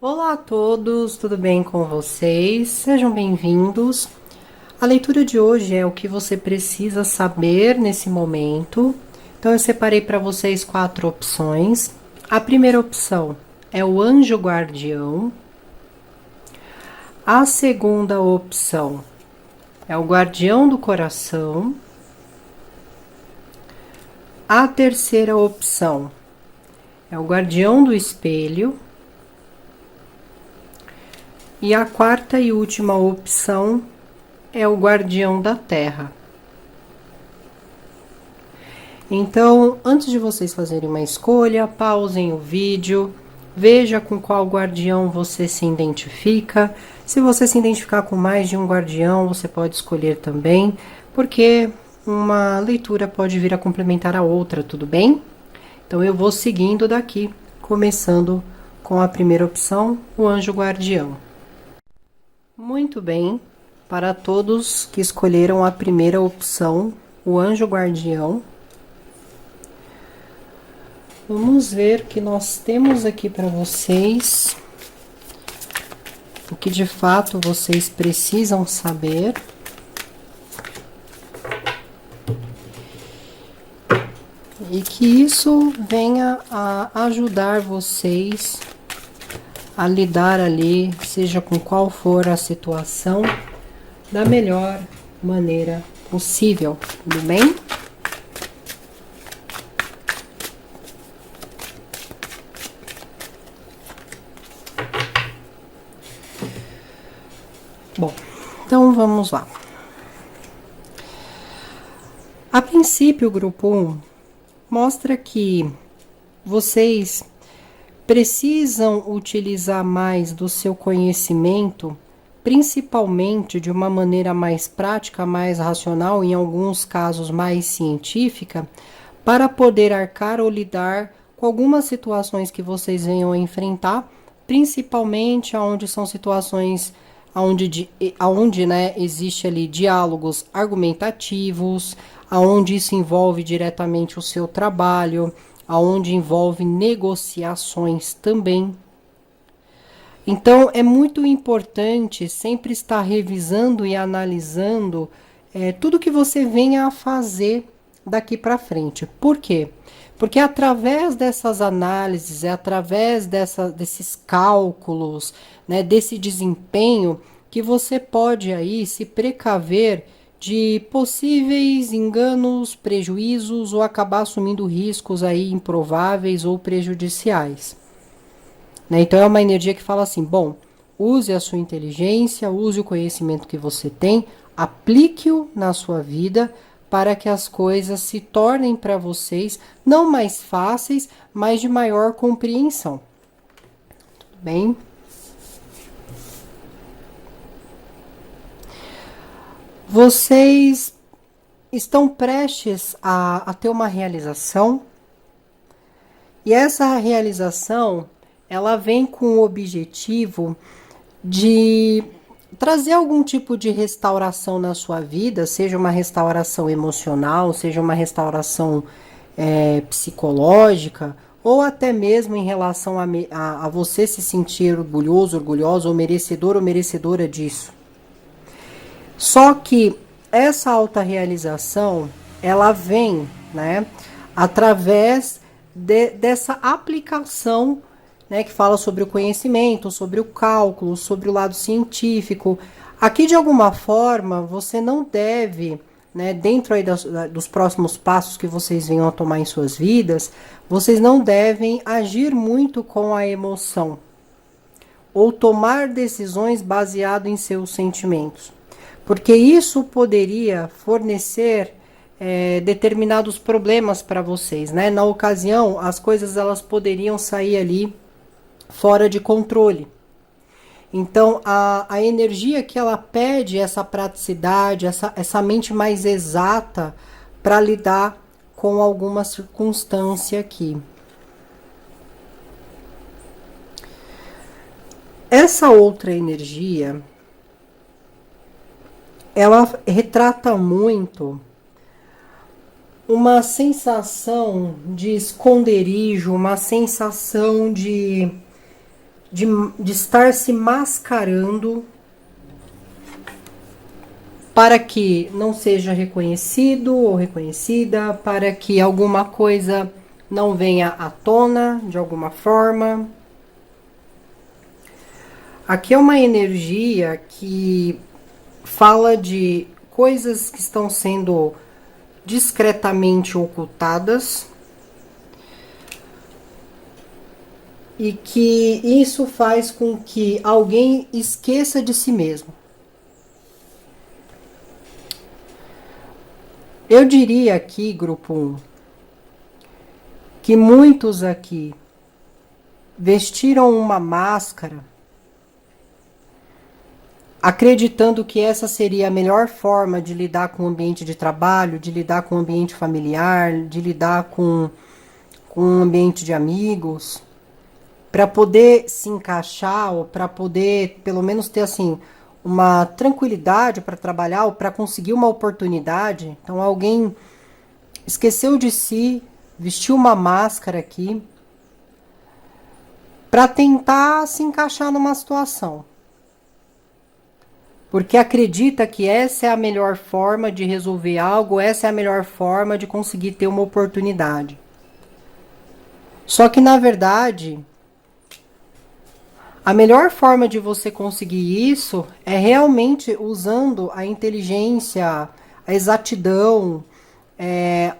Olá a todos, tudo bem com vocês? Sejam bem-vindos. A leitura de hoje é o que você precisa saber nesse momento. Então, eu separei para vocês 4 opções. A primeira opção é o anjo guardião. A segunda opção é o guardião do coração. A terceira opção é o guardião do espelho. E a quarta e última opção é o guardião da terra. Então, antes de vocês fazerem uma escolha, pausem o vídeo, veja com qual guardião você se identifica. Se você se identificar com mais de um guardião, você pode escolher também, porque uma leitura pode vir a complementar a outra, tudo bem? Então, eu vou seguindo daqui, começando com a primeira opção, o anjo guardião. Muito bem, para todos que escolheram a primeira opção, o anjo guardião, vamos ver o que nós temos aqui para vocês, o que de fato vocês precisam saber. E que isso venha a ajudar vocês a lidar ali, seja com qual for a situação, da melhor maneira possível, tudo bem? Bom, então vamos lá. A princípio, o grupo 1 mostra que vocês precisam utilizar mais do seu conhecimento, principalmente de uma maneira mais prática, mais racional, em alguns casos mais científica, para poder arcar ou lidar com algumas situações que vocês venham a enfrentar, principalmente onde são situações onde né, existe ali diálogos argumentativos, aonde isso envolve diretamente o seu trabalho, aonde envolve negociações também. Então, é muito importante sempre estar revisando e analisando tudo que você venha a fazer daqui para frente. Por quê? Porque é através dessas análises, é através desses cálculos, né, desse desempenho, que você pode aí se precaver de possíveis enganos, prejuízos ou acabar assumindo riscos aí improváveis ou prejudiciais. Né? Então é uma energia que fala assim, bom, use a sua inteligência, use o conhecimento que você tem, aplique-o na sua vida para que as coisas se tornem para vocês não mais fáceis, mas de maior compreensão. Tudo bem? Vocês estão prestes a ter uma realização, e essa realização ela vem com o objetivo de trazer algum tipo de restauração na sua vida, seja uma restauração emocional, seja uma restauração psicológica, ou até mesmo em relação a você se sentir orgulhoso, orgulhosa, ou merecedora disso. Só que essa autorrealização, ela vem, né, através dessa aplicação, né, que fala sobre o conhecimento, sobre o cálculo, sobre o lado científico. Aqui, de alguma forma, você não deve, né, dentro aí dos próximos passos que vocês venham a tomar em suas vidas, vocês não devem agir muito com a emoção ou tomar decisões baseado em seus sentimentos, porque isso poderia fornecer determinados problemas para vocês, né? Na ocasião, as coisas elas poderiam sair ali fora de controle. Então, a energia que ela pede essa praticidade, essa mente mais exata para lidar com alguma circunstância aqui. Essa outra energia, ela retrata muito uma sensação de esconderijo, uma sensação de estar se mascarando para que não seja reconhecido ou reconhecida, para que alguma coisa não venha à tona de alguma forma. Aqui é uma energia que fala de coisas que estão sendo discretamente ocultadas e que isso faz com que alguém esqueça de si mesmo. Eu diria aqui, grupo 1, que muitos aqui vestiram uma máscara acreditando que essa seria a melhor forma de lidar com o ambiente de trabalho, de lidar com o ambiente familiar, de lidar com o ambiente de amigos, para poder se encaixar ou para poder pelo menos ter assim uma tranquilidade para trabalhar ou para conseguir uma oportunidade. Então alguém esqueceu de si, vestiu uma máscara aqui para tentar se encaixar numa situação. Porque acredita que essa é a melhor forma de resolver algo, essa é a melhor forma de conseguir ter uma oportunidade. Só que na verdade, a melhor forma de você conseguir isso é realmente usando a inteligência, a exatidão,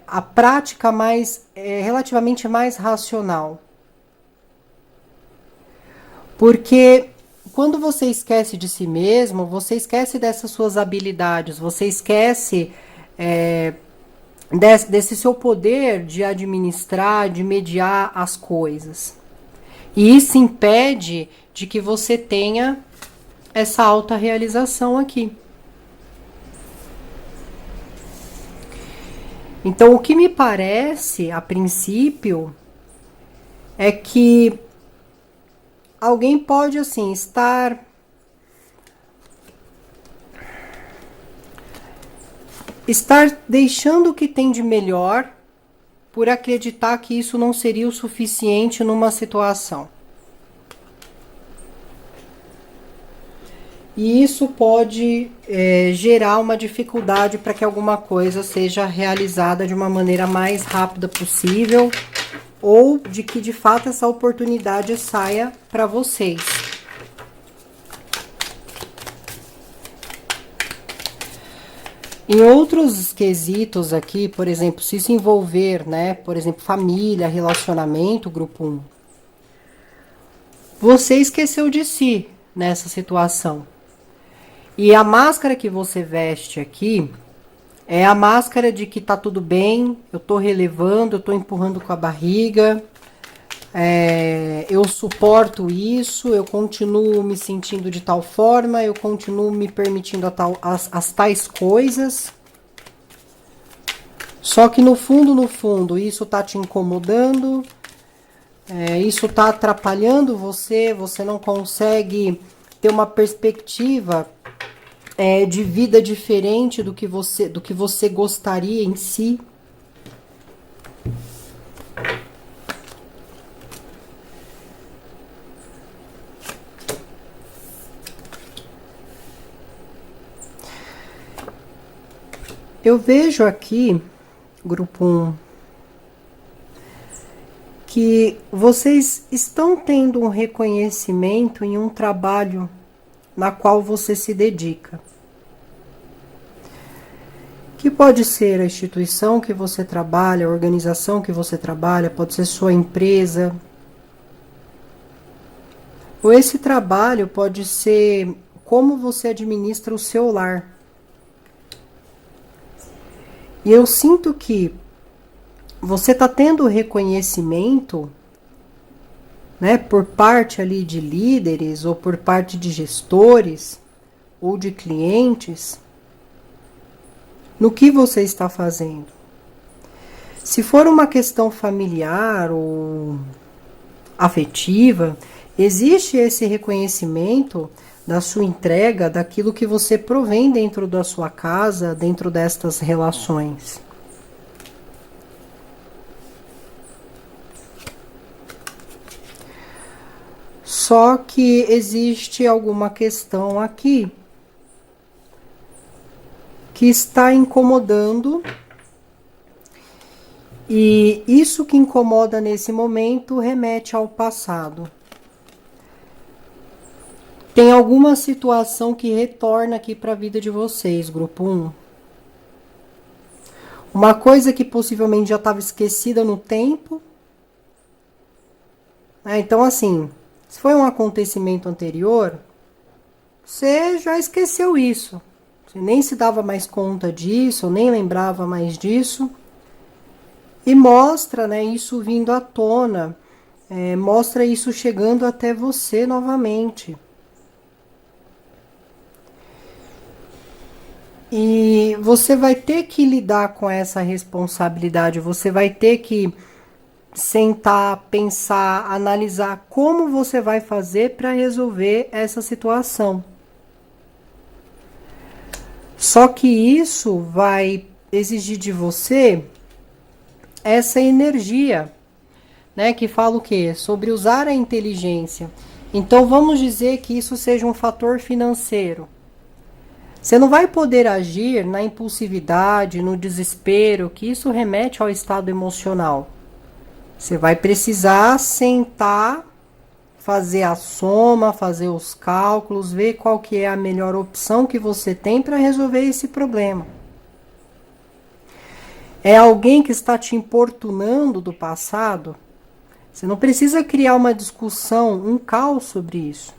a prática mais relativamente mais racional. Porque quando você esquece de si mesmo, você esquece dessas suas habilidades, você esquece desse seu poder de administrar, de mediar as coisas. E isso impede de que você tenha essa autorrealização aqui. Então, o que me parece, a princípio, é que alguém pode, assim, estar deixando o que tem de melhor por acreditar que isso não seria o suficiente numa situação. E isso pode gerar uma dificuldade para que alguma coisa seja realizada de uma maneira mais rápida possível, ou de que de fato essa oportunidade saia para vocês. Em outros quesitos aqui, por exemplo, se isso envolver, né, por exemplo, família, relacionamento, grupo 1, você esqueceu de si nessa situação. E a máscara que você veste aqui é a máscara de que tá tudo bem, eu tô relevando, eu tô empurrando com a barriga, eu suporto isso, eu continuo me sentindo de tal forma, eu continuo me permitindo as tais coisas. Só que no fundo, isso tá te incomodando, isso tá atrapalhando você, você não consegue ter uma perspectiva de vida diferente do que você gostaria em si. Eu vejo aqui, grupo 1, que vocês estão tendo um reconhecimento em um trabalho na qual você se dedica. Que pode ser a instituição que você trabalha, a organização que você trabalha, pode ser sua empresa. Ou esse trabalho pode ser como você administra o seu lar. E eu sinto que você está tendo reconhecimento, né, por parte ali de líderes, ou por parte de gestores, ou de clientes, no que você está fazendo. Se for uma questão familiar ou afetiva, existe esse reconhecimento da sua entrega, daquilo que você provém dentro da sua casa, dentro destas relações. Só que existe alguma questão aqui que está incomodando, e isso que incomoda nesse momento remete ao passado. Tem alguma situação que retorna aqui para a vida de vocês, grupo 1. Uma coisa que possivelmente já estava esquecida no tempo. Então, assim, se foi um acontecimento anterior, você já esqueceu isso. Você nem se dava mais conta disso, nem lembrava mais disso. E mostra, né, isso vindo à tona. Mostra isso chegando até você novamente. E você vai ter que lidar com essa responsabilidade. Você vai ter que sentar, pensar, analisar como você vai fazer para resolver essa situação. Só que isso vai exigir de você essa energia, né, que fala o quê? Sobre usar a inteligência. Então vamos dizer que isso seja um fator financeiro. Você não vai poder agir na impulsividade, no desespero, que isso remete ao estado emocional. Você vai precisar sentar, fazer a soma, fazer os cálculos, ver qual que é a melhor opção que você tem para resolver esse problema. É alguém que está te importunando do passado? Você não precisa criar uma discussão, um caos sobre isso.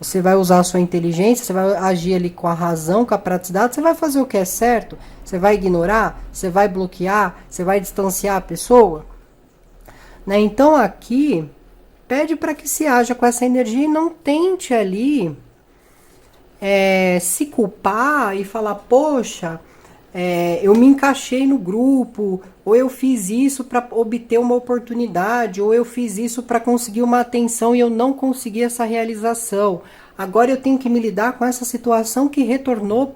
Você vai usar a sua inteligência, você vai agir ali com a razão, com a praticidade, você vai fazer o que é certo, você vai ignorar, você vai bloquear, você vai distanciar a pessoa. Né? Então aqui, pede para que se haja com essa energia e não tente ali se culpar e falar, poxa, eu me encaixei no grupo, ou eu fiz isso para obter uma oportunidade, ou eu fiz isso para conseguir uma atenção e eu não consegui essa realização. Agora eu tenho que me lidar com essa situação que retornou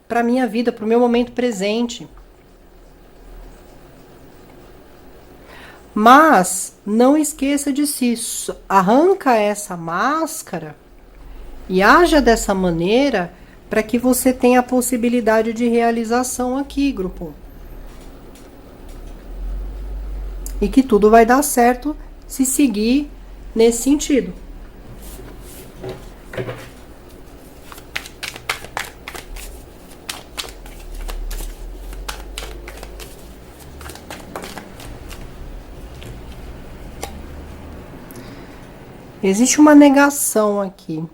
para a minha vida, para o meu momento presente. Mas não esqueça de si, arranca essa máscara e haja dessa maneira para que você tenha a possibilidade de realização aqui, grupo. E que tudo vai dar certo se seguir nesse sentido. Existe uma negação aqui.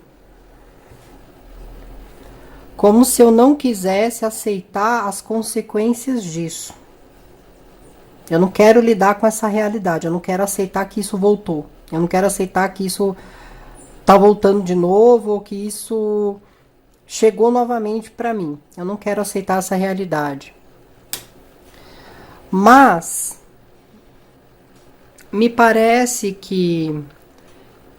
Como se eu não quisesse aceitar as consequências disso. Eu não quero lidar com essa realidade. Eu não quero aceitar que isso voltou. Eu não quero aceitar que isso tá voltando de novo ou que isso chegou novamente para mim. Eu não quero aceitar essa realidade. Mas me parece que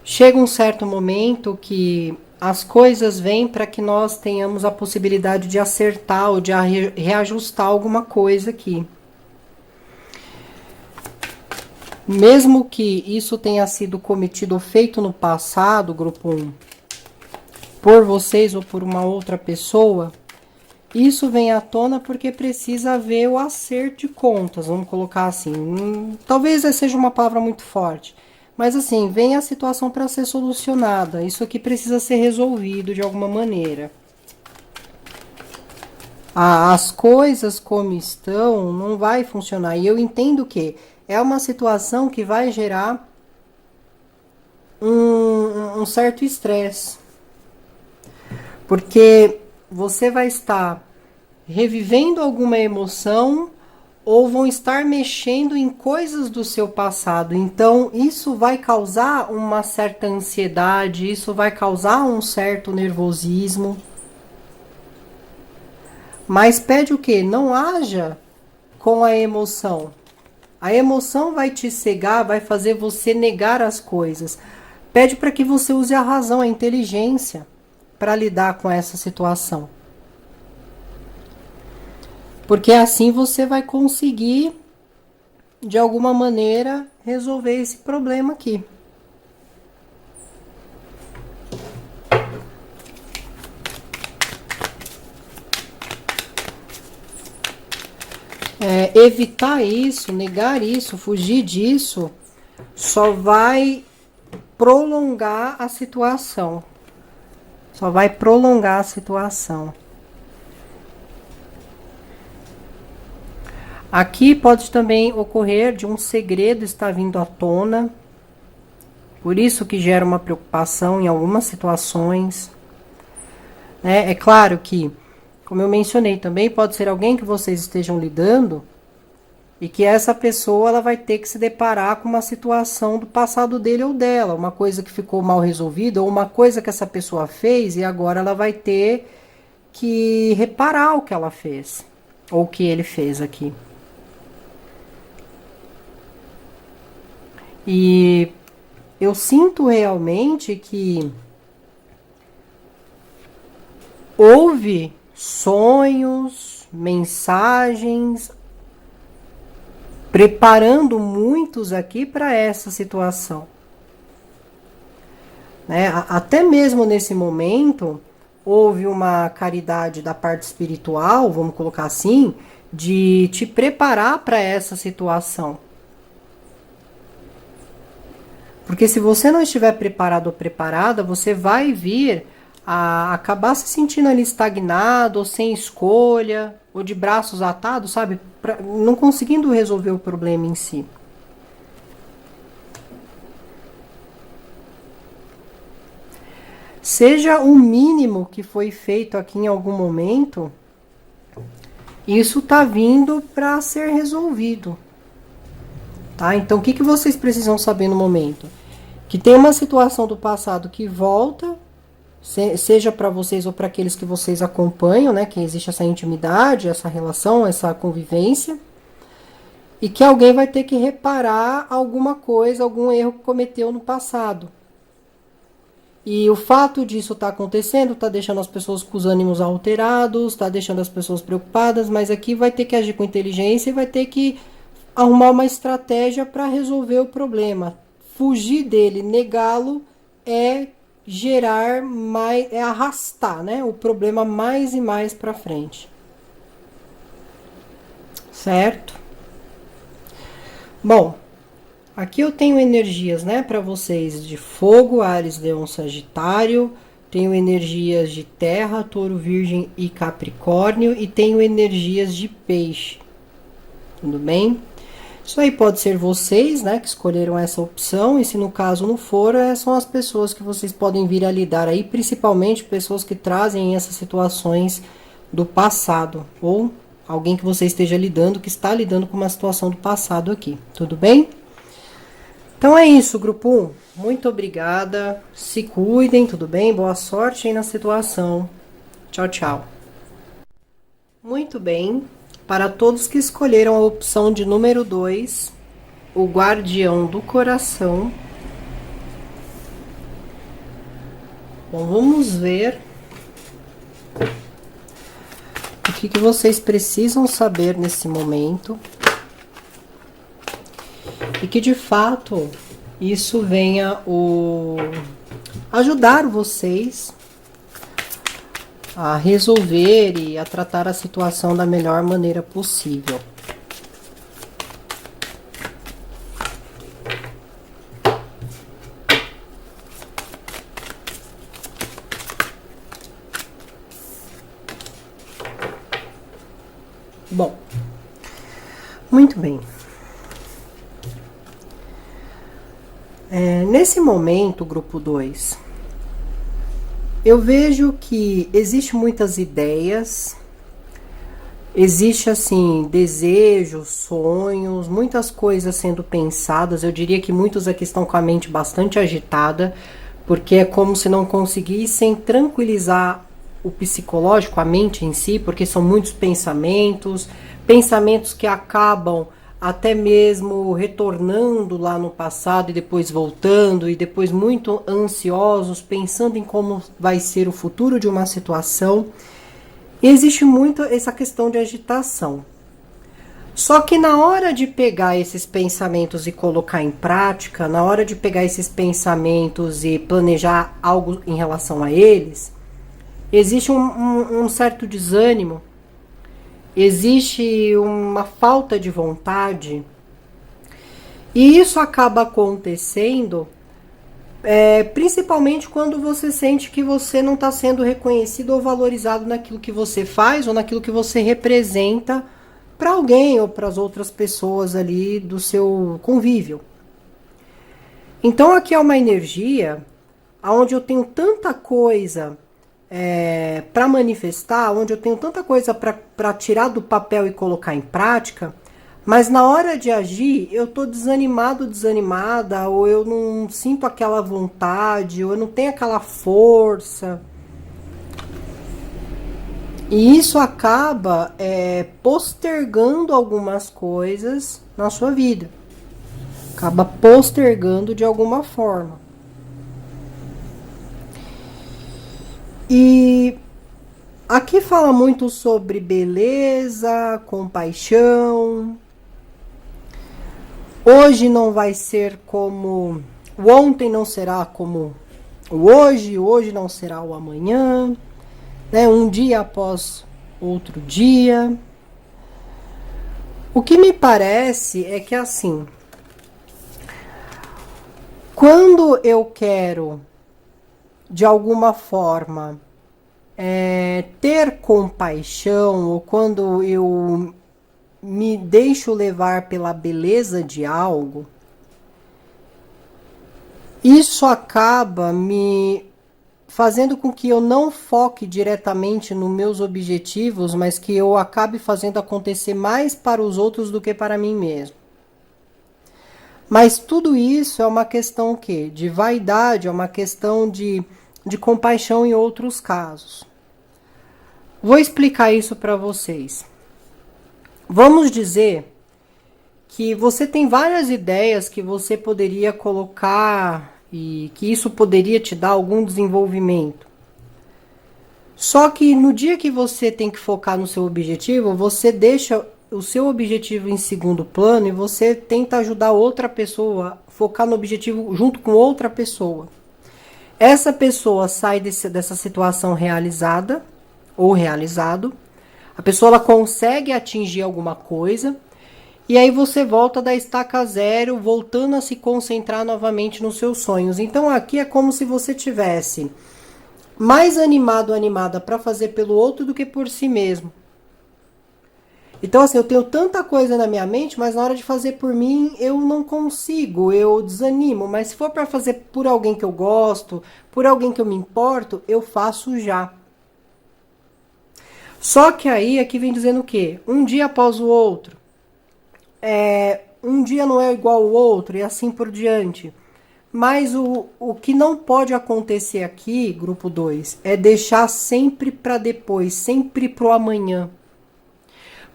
chega um certo momento que as coisas vêm para que nós tenhamos a possibilidade de acertar ou de reajustar alguma coisa aqui. Mesmo que isso tenha sido cometido ou feito no passado, grupo 1, por vocês ou por uma outra pessoa, isso vem à tona porque precisa haver o acerto de contas, vamos colocar assim. Talvez seja uma palavra muito forte, mas assim, vem a situação para ser solucionada. Isso aqui precisa ser resolvido de alguma maneira. As coisas como estão não vai funcionar. E eu entendo que é uma situação que vai gerar um certo estresse. Porque você vai estar revivendo alguma emoção ou vão estar mexendo em coisas do seu passado. Então, isso vai causar uma certa ansiedade, isso vai causar um certo nervosismo. Mas pede o quê? Não haja com a emoção. A emoção vai te cegar, vai fazer você negar as coisas. Pede para que você use a razão, a inteligência para lidar com essa situação. Porque assim você vai conseguir, de alguma maneira, resolver esse problema aqui. evitar isso, negar isso, fugir disso, só vai prolongar a situação. Só vai prolongar a situação. Aqui pode também ocorrer de um segredo estar vindo à tona. Por isso que gera uma preocupação em algumas situações. É claro que, como eu mencionei também, pode ser alguém que vocês estejam lidando e que essa pessoa ela vai ter que se deparar com uma situação do passado dele ou dela, uma coisa que ficou mal resolvida ou uma coisa que essa pessoa fez e agora ela vai ter que reparar o que ela fez ou o que ele fez aqui. E eu sinto realmente que houve sonhos, mensagens, preparando muitos aqui para essa situação. Né? Até mesmo nesse momento, houve uma caridade da parte espiritual, vamos colocar assim, de te preparar para essa situação. Porque se você não estiver preparado ou preparada, você vai vir a acabar se sentindo ali estagnado, ou sem escolha, ou de braços atados, sabe? Não conseguindo resolver o problema em si. Seja o mínimo que foi feito aqui em algum momento, isso tá vindo para ser resolvido. Tá? Então, o que vocês precisam saber no momento? Que tem uma situação do passado que volta, seja para vocês ou para aqueles que vocês acompanham, né? Que existe essa intimidade, essa relação, essa convivência. E que alguém vai ter que reparar alguma coisa, algum erro que cometeu no passado. E o fato disso estar acontecendo está deixando as pessoas com os ânimos alterados, está deixando as pessoas preocupadas, mas aqui vai ter que agir com inteligência e vai ter que arrumar uma estratégia para resolver o problema. Fugir dele, negá-lo, é gerar mais, é arrastar, né, o problema mais e mais para frente. Certo? Bom, aqui eu tenho energias, né, para vocês de fogo, Áries, Leão, Sagitário. Tenho energias de terra, touro, virgem e capricórnio. E tenho energias de peixe. Tudo bem? Isso aí pode ser vocês, né, que escolheram essa opção. E se no caso não for, são as pessoas que vocês podem vir a lidar aí. Principalmente pessoas que trazem essas situações do passado. Ou alguém que você esteja lidando, que está lidando com uma situação do passado aqui. Tudo bem? Então é isso, grupo 1. Muito obrigada. Se cuidem, tudo bem? Boa sorte aí na situação. Tchau, tchau. Muito bem. Para todos que escolheram a opção de número 2, o guardião do coração. Bom, vamos ver o que vocês precisam saber nesse momento. E que de fato isso venha ajudar vocês a resolver e a tratar a situação da melhor maneira possível. Bom, muito bem. Nesse momento, grupo 2, eu vejo que existe muitas ideias, existe assim, desejos, sonhos, muitas coisas sendo pensadas. Eu diria que muitos aqui estão com a mente bastante agitada, porque é como se não conseguissem tranquilizar o psicológico, a mente em si, porque são muitos pensamentos, pensamentos que acabam até mesmo retornando lá no passado e depois voltando, e depois muito ansiosos, pensando em como vai ser o futuro de uma situação. E existe muito essa questão de agitação. Só que na hora de pegar esses pensamentos e colocar em prática, na hora de pegar esses pensamentos e planejar algo em relação a eles, existe um certo desânimo. existe uma falta de vontade, e isso acaba acontecendo principalmente quando você sente que você não está sendo reconhecido ou valorizado naquilo que você faz ou naquilo que você representa para alguém ou para as outras pessoas ali do seu convívio. Então aqui é uma energia onde eu tenho tanta coisa para manifestar, onde eu tenho tanta coisa para tirar do papel e colocar em prática, mas na hora de agir eu tô desanimado, desanimada, ou eu não sinto aquela vontade, ou eu não tenho aquela força. E isso acaba postergando algumas coisas na sua vida. Acaba postergando de alguma forma. E aqui fala muito sobre beleza, compaixão. Hoje não vai ser como o ontem, não será como o hoje não será o amanhã, né? Um dia após outro dia. O que me parece é que assim, quando eu quero de alguma forma ter compaixão, ou quando eu me deixo levar pela beleza de algo, isso acaba me fazendo com que eu não foque diretamente nos meus objetivos, mas que eu acabe fazendo acontecer mais para os outros do que para mim mesmo. Mas tudo isso é uma questão o quê? De vaidade, é uma questão de compaixão em outros casos. Vou explicar isso para vocês. Vamos dizer que você tem várias ideias que você poderia colocar e que isso poderia te dar algum desenvolvimento. Só que no dia que você tem que focar no seu objetivo, você deixa o seu objetivo em segundo plano e você tenta ajudar outra pessoa a focar no objetivo junto com outra pessoa. Essa pessoa sai dessa situação realizada ou realizado. A pessoa ela consegue atingir alguma coisa. E aí você volta da estaca zero, voltando a se concentrar novamente nos seus sonhos. Então aqui é como se você tivesse mais animado ou animada para fazer pelo outro do que por si mesmo. Então assim, eu tenho tanta coisa na minha mente, mas na hora de fazer por mim eu não consigo, eu desanimo. Mas se for para fazer por alguém que eu gosto, por alguém que eu me importo, eu faço já. Só que aí aqui vem dizendo o quê? Um dia após o outro. Um dia não é igual ao outro e assim por diante. Mas o que não pode acontecer aqui, grupo 2, é deixar sempre para depois, sempre pro amanhã.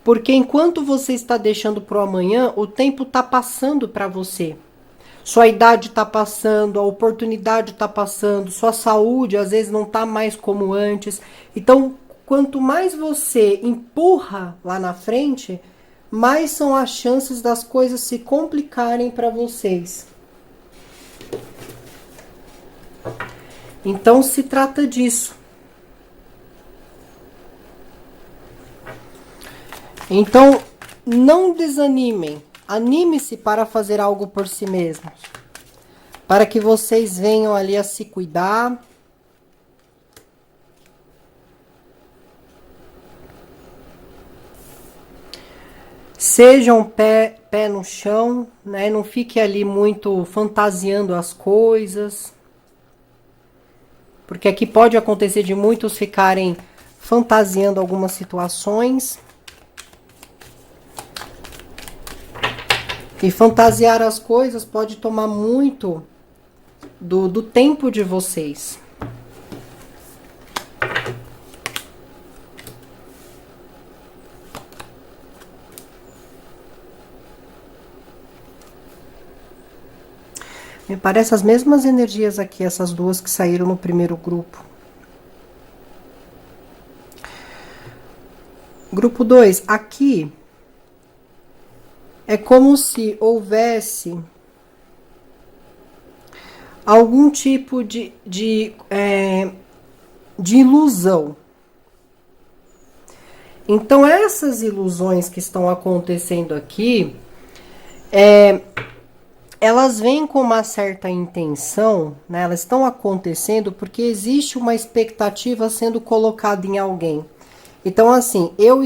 Porque enquanto você está deixando pro amanhã, o tempo está passando para você. Sua idade está passando, a oportunidade está passando, sua saúde às vezes não está mais como antes. Então, quanto mais você empurra lá na frente, mais são as chances das coisas se complicarem para vocês. Então se trata disso. Então não desanimem, anime-se para fazer algo por si mesmos, para que vocês venham ali a se cuidar. Sejam pé no chão, né? Não fique ali muito fantasiando as coisas. Porque aqui pode acontecer de muitos ficarem fantasiando algumas situações. E fantasiar as coisas pode tomar muito do tempo de vocês. Me parece as mesmas energias aqui, essas duas que saíram no primeiro grupo. Grupo 2, aqui é como se houvesse algum tipo de ilusão. Então, essas ilusões que estão acontecendo aqui, elas vêm com uma certa intenção, né? Elas estão acontecendo porque existe uma expectativa sendo colocada em alguém. Então, assim, eu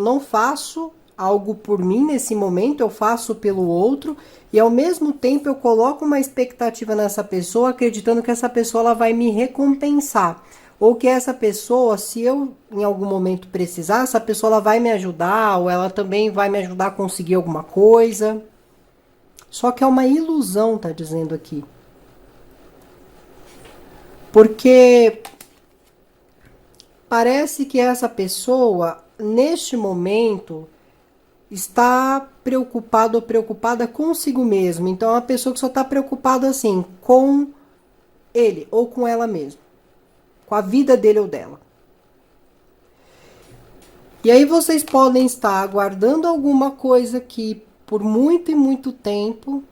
não faço algo por mim nesse momento, eu faço pelo outro, e ao mesmo tempo eu coloco uma expectativa nessa pessoa, acreditando que essa pessoa ela vai me recompensar. Ou que essa pessoa, se eu em algum momento precisar, essa pessoa ela vai me ajudar, ou ela também vai me ajudar a conseguir alguma coisa. Só que é uma ilusão, tá dizendo aqui. Porque parece que essa pessoa, neste momento, está preocupado ou preocupada consigo mesmo. Então é uma pessoa que só está preocupada assim com ele ou com ela mesma, com a vida dele ou dela. E aí vocês podem estar aguardando alguma coisa que por muito e muito tempo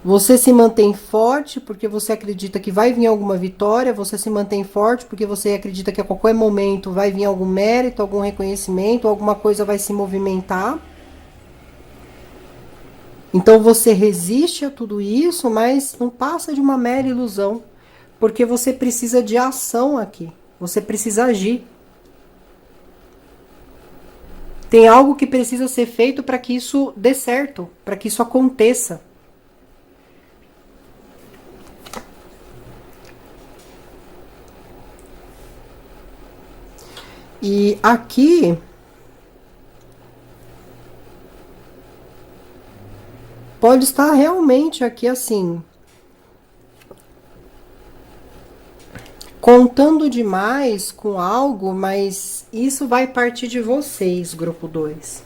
você se mantém forte porque você acredita que vai vir alguma vitória, você se mantém forte porque você acredita que a qualquer momento vai vir algum mérito, algum reconhecimento, alguma coisa vai se movimentar. Então você resiste a tudo isso, mas não passa de uma mera ilusão, porque você precisa de ação aqui, você precisa agir. Tem algo que precisa ser feito para que isso dê certo, para que isso aconteça. E aqui pode estar realmente aqui assim, contando demais com algo, mas isso vai partir de vocês, grupo 2.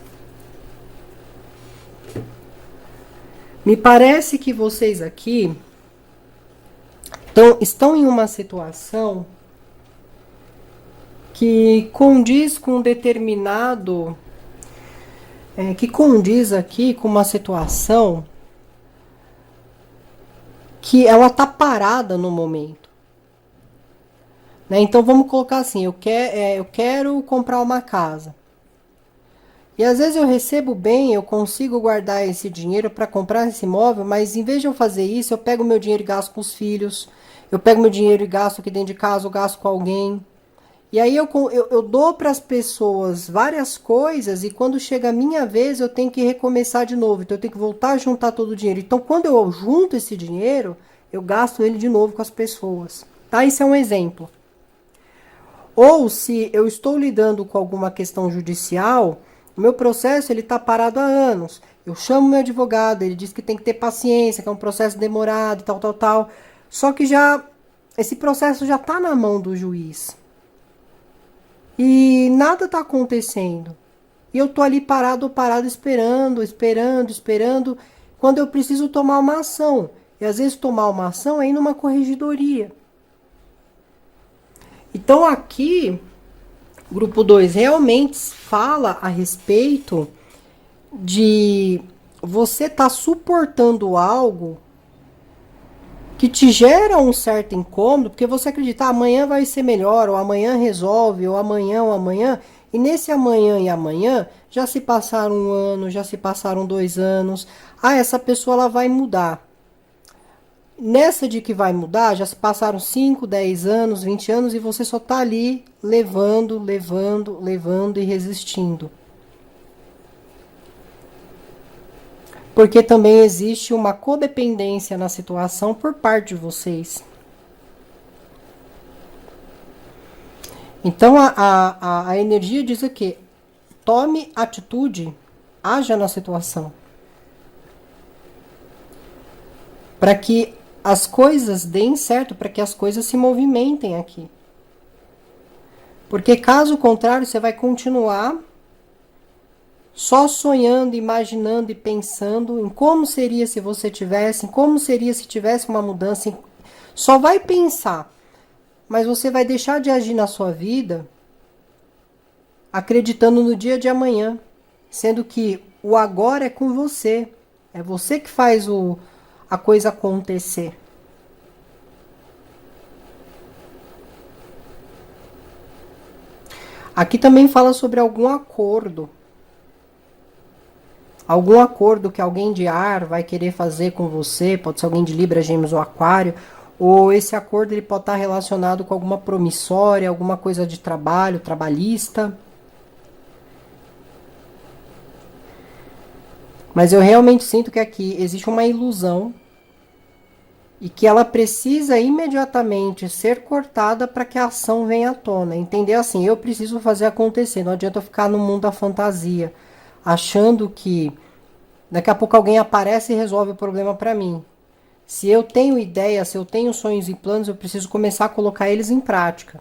Me parece que vocês aqui estão em uma situação que condiz com um determinado. Que condiz aqui com uma situação que ela tá parada no momento. Né? Então vamos colocar assim: eu quero comprar uma casa. E às vezes eu recebo bem, eu consigo guardar esse dinheiro para comprar esse imóvel, mas em vez de eu fazer isso, eu pego meu dinheiro e gasto com os filhos, eu pego meu dinheiro e gasto aqui dentro de casa, eu gasto com alguém. E aí eu dou para as pessoas várias coisas e quando chega a minha vez eu tenho que recomeçar de novo. Então eu tenho que voltar a juntar todo o dinheiro. Então quando eu junto esse dinheiro, eu gasto ele de novo com as pessoas. Tá? Isso é um exemplo. Ou se eu estou lidando com alguma questão judicial, o meu processo ele está parado há anos. Eu chamo meu advogado, ele diz que tem que ter paciência, que é um processo demorado, tal, tal, tal. Só que já esse processo já está na mão do juiz. E nada está acontecendo. E eu tô ali parado, esperando, esperando, esperando, quando eu preciso tomar uma ação. E às vezes tomar uma ação é ir numa corregedoria. Então aqui, grupo 2 realmente fala a respeito de você estar suportando algo que te gera um certo incômodo, porque você acredita, amanhã vai ser melhor, ou amanhã resolve, ou amanhã, e nesse amanhã e amanhã, já se passaram 1 ano, já se passaram 2 anos, essa pessoa ela vai mudar. Nessa de que vai mudar, já se passaram 5, 10 anos, 20 anos, e você só tá ali levando, levando, levando e resistindo. Porque também existe uma codependência na situação por parte de vocês. Então a energia diz aqui: tome atitude, haja na situação. Para que as coisas deem certo, para que as coisas se movimentem aqui. Porque caso contrário, você vai continuar só sonhando, imaginando e pensando em como seria se você tivesse, em como seria se tivesse uma mudança. Só vai pensar, mas você vai deixar de agir na sua vida acreditando no dia de amanhã, sendo que o agora é com você. É você que faz a coisa acontecer. Aqui também fala sobre algum acordo. Algum acordo que alguém de ar vai querer fazer com você, pode ser alguém de Libra, Gêmeos ou Aquário, ou esse acordo ele pode estar relacionado com alguma promissória, alguma coisa de trabalho, trabalhista. Mas eu realmente sinto que aqui existe uma ilusão e que ela precisa imediatamente ser cortada para que a ação venha à tona. Entender assim, eu preciso fazer acontecer, não adianta eu ficar no mundo da fantasia, achando que daqui a pouco alguém aparece e resolve o problema para mim. Se eu tenho ideias, se eu tenho sonhos e planos, eu preciso começar a colocar eles em prática.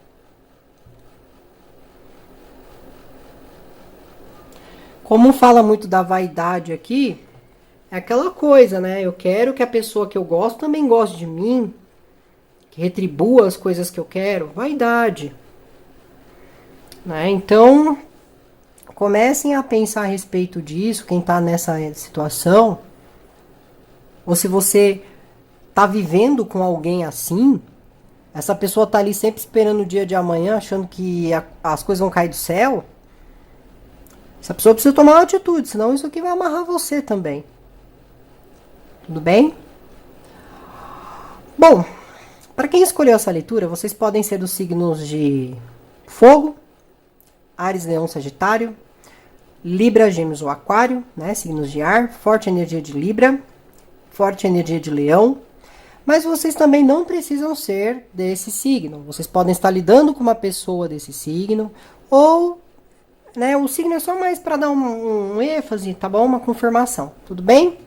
Como fala muito da vaidade aqui, é aquela coisa, né? Eu quero que a pessoa que eu gosto também goste de mim, que retribua as coisas que eu quero. Vaidade. Né? Então, comecem a pensar a respeito disso, quem está nessa situação. Ou se você está vivendo com alguém assim, essa pessoa está ali sempre esperando o dia de amanhã, achando que as coisas vão cair do céu. Essa pessoa precisa tomar uma atitude, senão isso aqui vai amarrar você também. Tudo bem? Bom, para quem escolheu essa leitura, vocês podem ser dos signos de Fogo, Áries, Leão, Sagitário, Libra, Gêmeos ou Aquário, né? Signos de ar, forte energia de Libra, forte energia de Leão. Mas vocês também não precisam ser desse signo. Vocês podem estar lidando com uma pessoa desse signo, ou, né, o signo é só mais para dar um ênfase, tá bom? Uma confirmação, tudo bem?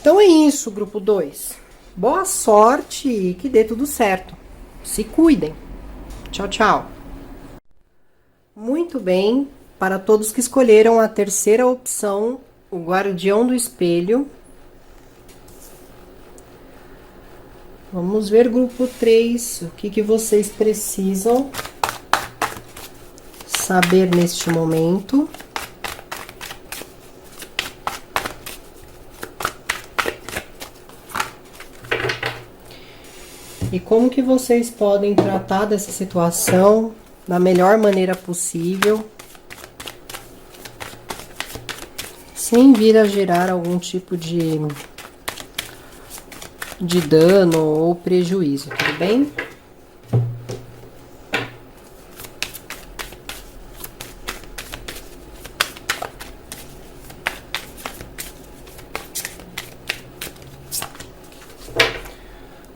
Então é isso, grupo 2. Boa sorte e que dê tudo certo. Se cuidem. Tchau, tchau. Muito bem, para todos que escolheram a terceira opção, o Guardião do Espelho. Vamos ver, grupo 3, o que vocês precisam saber neste momento. E como que vocês podem tratar dessa situação da melhor maneira possível, sem vir a gerar algum tipo de dano ou prejuízo, tudo bem?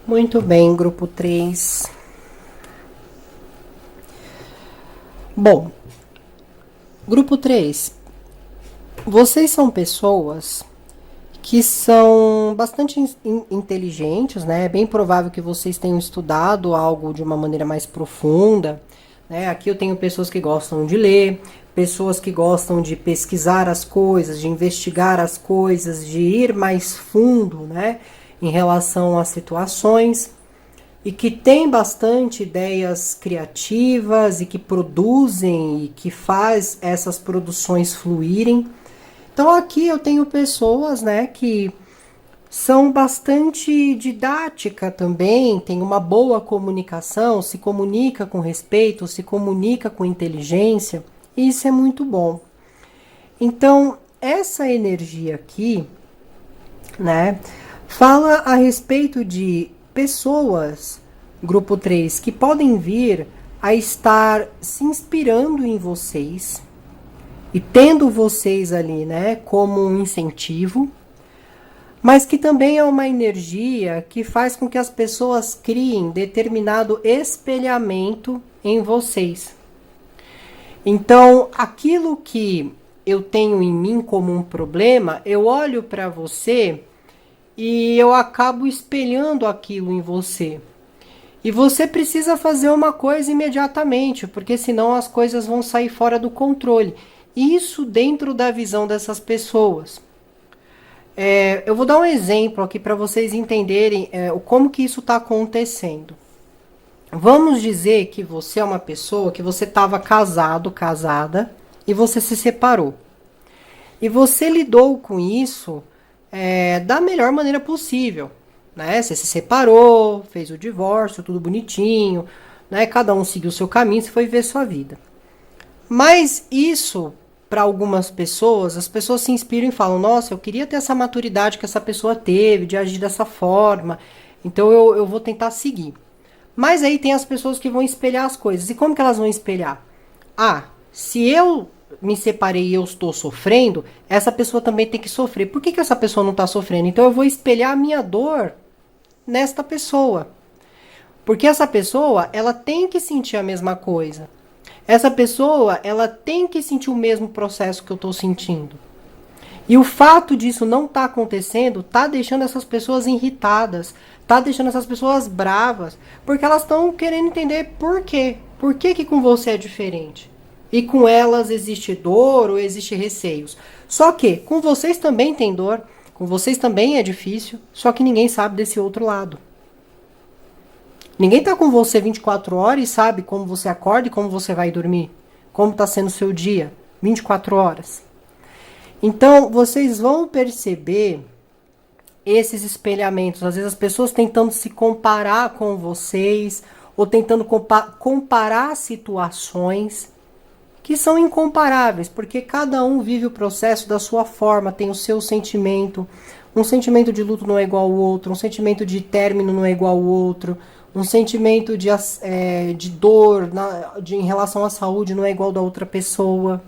Muito bem, grupo 3. Bom, grupo 3, vocês são pessoas que são bastante inteligentes, né? É bem provável que vocês tenham estudado algo de uma maneira mais profunda, né? Aqui eu tenho pessoas que gostam de ler, pessoas que gostam de pesquisar as coisas, de investigar as coisas, de ir mais fundo, né? Em relação às situações, e que tem bastante ideias criativas e que produzem e que faz essas produções fluírem. Então aqui eu tenho pessoas, né, que são bastante didática também, tem uma boa comunicação, se comunica com respeito, se comunica com inteligência, e isso é muito bom. Então, essa energia aqui, né, fala a respeito de pessoas, grupo 3, que podem vir a estar se inspirando em vocês e tendo vocês ali, né, como um incentivo, mas que também é uma energia que faz com que as pessoas criem determinado espelhamento em vocês. Então, aquilo que eu tenho em mim como um problema, eu olho para você e eu acabo espelhando aquilo em você. E você precisa fazer uma coisa imediatamente, porque senão as coisas vão sair fora do controle. Isso dentro da visão dessas pessoas. Eu vou dar um exemplo aqui para vocês entenderem como que isso está acontecendo. Vamos dizer que você é uma pessoa que você estava casado, casada, e você se separou. E você lidou com isso da melhor maneira possível, né? Você se separou, fez o divórcio, tudo bonitinho, né? Cada um seguiu o seu caminho, você foi viver sua vida. Mas isso, para algumas pessoas, as pessoas se inspiram e falam: nossa, eu queria ter essa maturidade que essa pessoa teve, de agir dessa forma, então eu vou tentar seguir. Mas aí tem as pessoas que vão espelhar as coisas. E como que elas vão espelhar? Ah, se eu me separei e eu estou sofrendo, essa pessoa também tem que sofrer. Por que, que essa pessoa não está sofrendo? Então eu vou espelhar a minha dor nesta pessoa. Porque essa pessoa, ela tem que sentir a mesma coisa. Essa pessoa, ela tem que sentir o mesmo processo que eu estou sentindo. E o fato disso não estar acontecendo está deixando essas pessoas irritadas, está deixando essas pessoas bravas, porque elas estão querendo entender por quê. Por que, que com você é diferente? E com elas existe dor ou existe receios. Só que com vocês também tem dor, com vocês também é difícil, só que ninguém sabe desse outro lado. Ninguém está com você 24 horas e sabe como você acorda e como você vai dormir. Como está sendo o seu dia, 24 horas. Então, vocês vão perceber esses espelhamentos. Às vezes as pessoas tentando se comparar com vocês, ou tentando comparar situações que são incomparáveis, porque cada um vive o processo da sua forma, tem o seu sentimento. Um sentimento de luto não é igual ao outro, um sentimento de término não é igual ao outro, um sentimento de dor em relação à saúde não é igual da outra pessoa.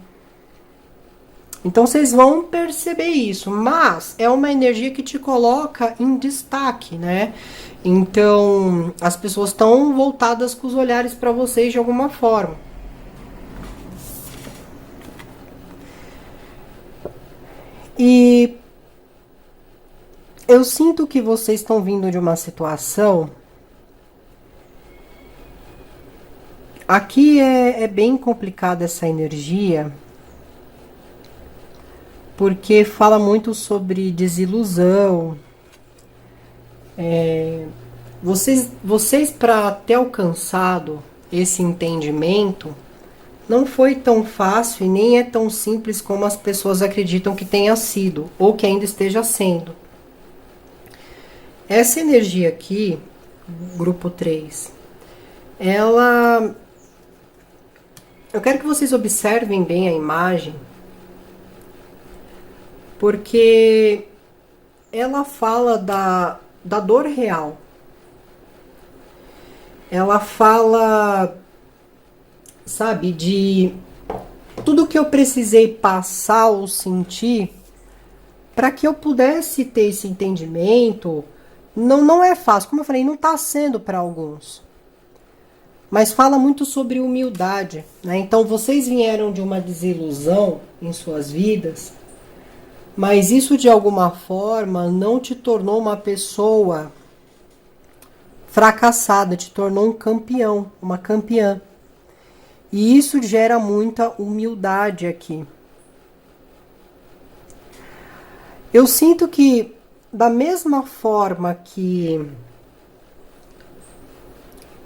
Então vocês vão perceber isso, mas é uma energia que te coloca em destaque, né? Então as pessoas estão voltadas com os olhares para vocês de alguma forma. E eu sinto que vocês estão vindo de uma situação. Aqui é bem complicada essa energia, porque fala muito sobre desilusão. Vocês para ter alcançado esse entendimento, não foi tão fácil e nem é tão simples como as pessoas acreditam que tenha sido, ou que ainda esteja sendo. Essa energia aqui, grupo 3, ela... Eu quero que vocês observem bem a imagem, porque ela fala da dor real. Ela fala, sabe, de tudo que eu precisei passar ou sentir para que eu pudesse ter esse entendimento. Não é fácil, como eu falei, não está sendo para alguns. Mas fala muito sobre humildade, né? Então vocês vieram de uma desilusão em suas vidas, mas isso de alguma forma não te tornou uma pessoa fracassada, te tornou um campeão, uma campeã. E isso gera muita humildade aqui. Eu sinto que da mesma forma que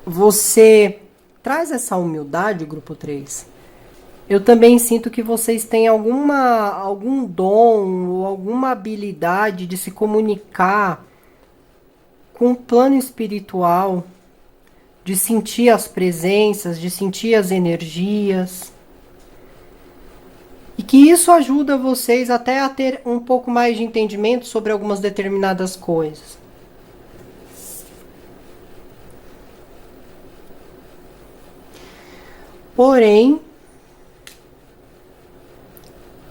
você traz essa humildade, grupo 3, eu também sinto que vocês têm algum dom ou alguma habilidade de se comunicar com o plano espiritual, de sentir as presenças, de sentir as energias. E que isso ajuda vocês até a ter um pouco mais de entendimento sobre algumas determinadas coisas. Porém,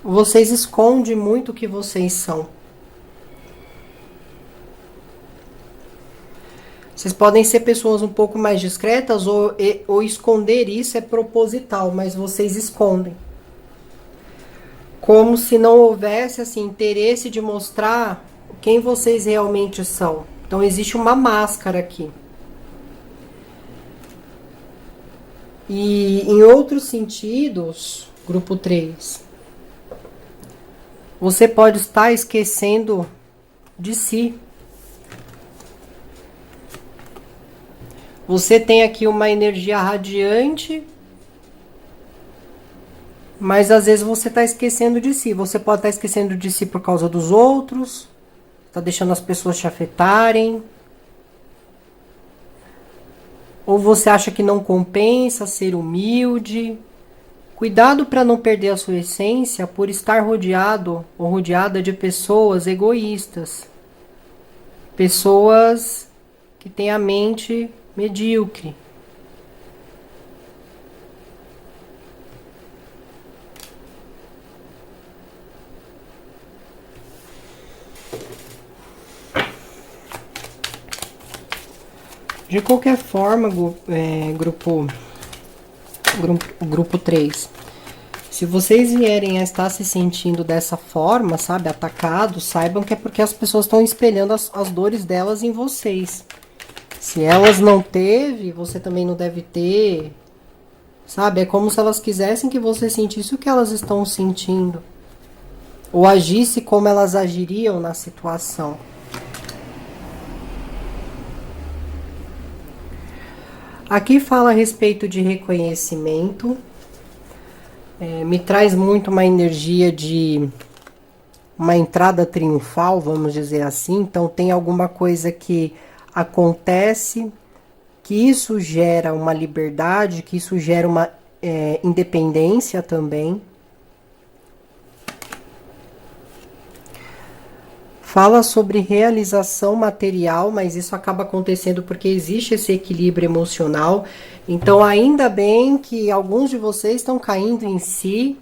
vocês escondem muito o que vocês são. Vocês podem ser pessoas um pouco mais discretas ou esconder isso é proposital, mas vocês escondem. Como se não houvesse assim, interesse de mostrar quem vocês realmente são. Então existe uma máscara aqui. E em outros sentidos, grupo 3, você pode estar esquecendo de si. Você tem aqui uma energia radiante, mas às vezes você está esquecendo de si. Você pode estar esquecendo de si por causa dos outros, está deixando as pessoas te afetarem. Ou você acha que não compensa ser humilde, Cuidado para não perder a sua essência por estar rodeado ou rodeada de pessoas egoístas. Pessoas que têm a mente medíocre. De qualquer forma, grupo 3, se vocês vierem a estar se sentindo dessa forma, sabe, atacados, saibam que é porque as pessoas estão espelhando as dores delas em vocês. Se elas não teve, você também não deve ter, sabe? É como se elas quisessem que você sentisse o que elas estão sentindo, ou agisse como elas agiriam na situação. Aqui fala a respeito de reconhecimento, me traz muito uma energia de uma entrada triunfal, vamos dizer assim. Então tem alguma coisa que acontece, que isso gera uma liberdade, que isso gera uma independência também. Fala sobre realização material, mas isso acaba acontecendo porque existe esse equilíbrio emocional. Então, ainda bem que alguns de vocês estão caindo em si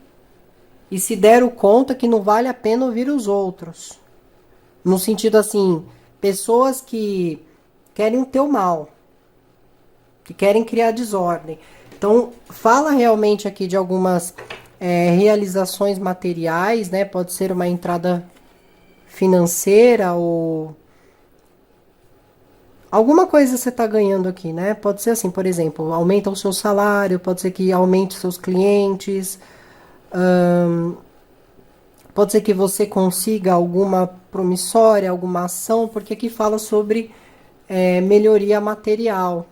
e se deram conta que não vale a pena ouvir os outros. No sentido assim, pessoas que querem o teu mal, que querem criar desordem. Então, fala realmente aqui de algumas realizações materiais, né? Pode ser uma entrada financeira ou alguma coisa você está ganhando aqui, né? Pode ser assim, por exemplo, aumenta o seu salário, pode ser que aumente os seus clientes, pode ser que você consiga alguma promissória, alguma ação, porque aqui fala sobre melhoria material.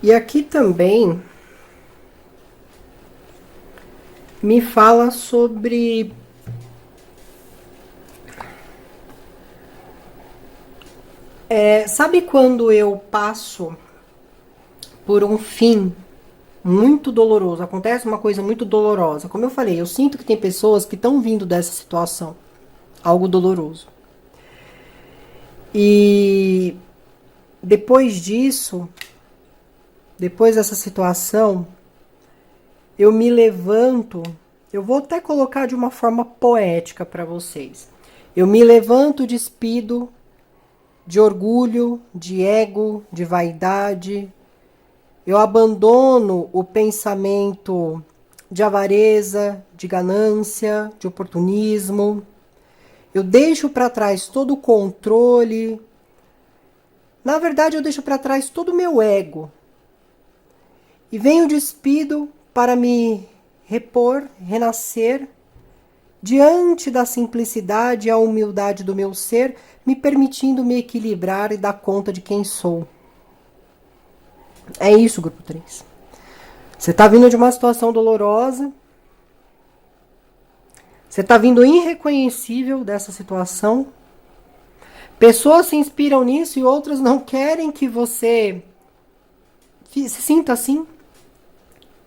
E aqui também me fala sobre sabe quando eu passo por um fim muito doloroso, acontece uma coisa muito dolorosa. Como eu falei, eu sinto que tem pessoas que estão vindo dessa situação, algo doloroso. E depois disso, depois dessa situação, eu me levanto, eu vou até colocar de uma forma poética para vocês. Eu me levanto despido de orgulho, de ego, de vaidade. Eu abandono o pensamento de avareza, de ganância, de oportunismo. Eu deixo para trás todo o controle. Na verdade, eu deixo para trás todo o meu ego. E venho despido para me repor, renascer, diante da simplicidade e a humildade do meu ser, me permitindo me equilibrar e dar conta de quem sou. É isso, grupo 3. Você está vindo de uma situação dolorosa. Você está vindo irreconhecível dessa situação. Pessoas se inspiram nisso e outras não querem que você se sinta assim.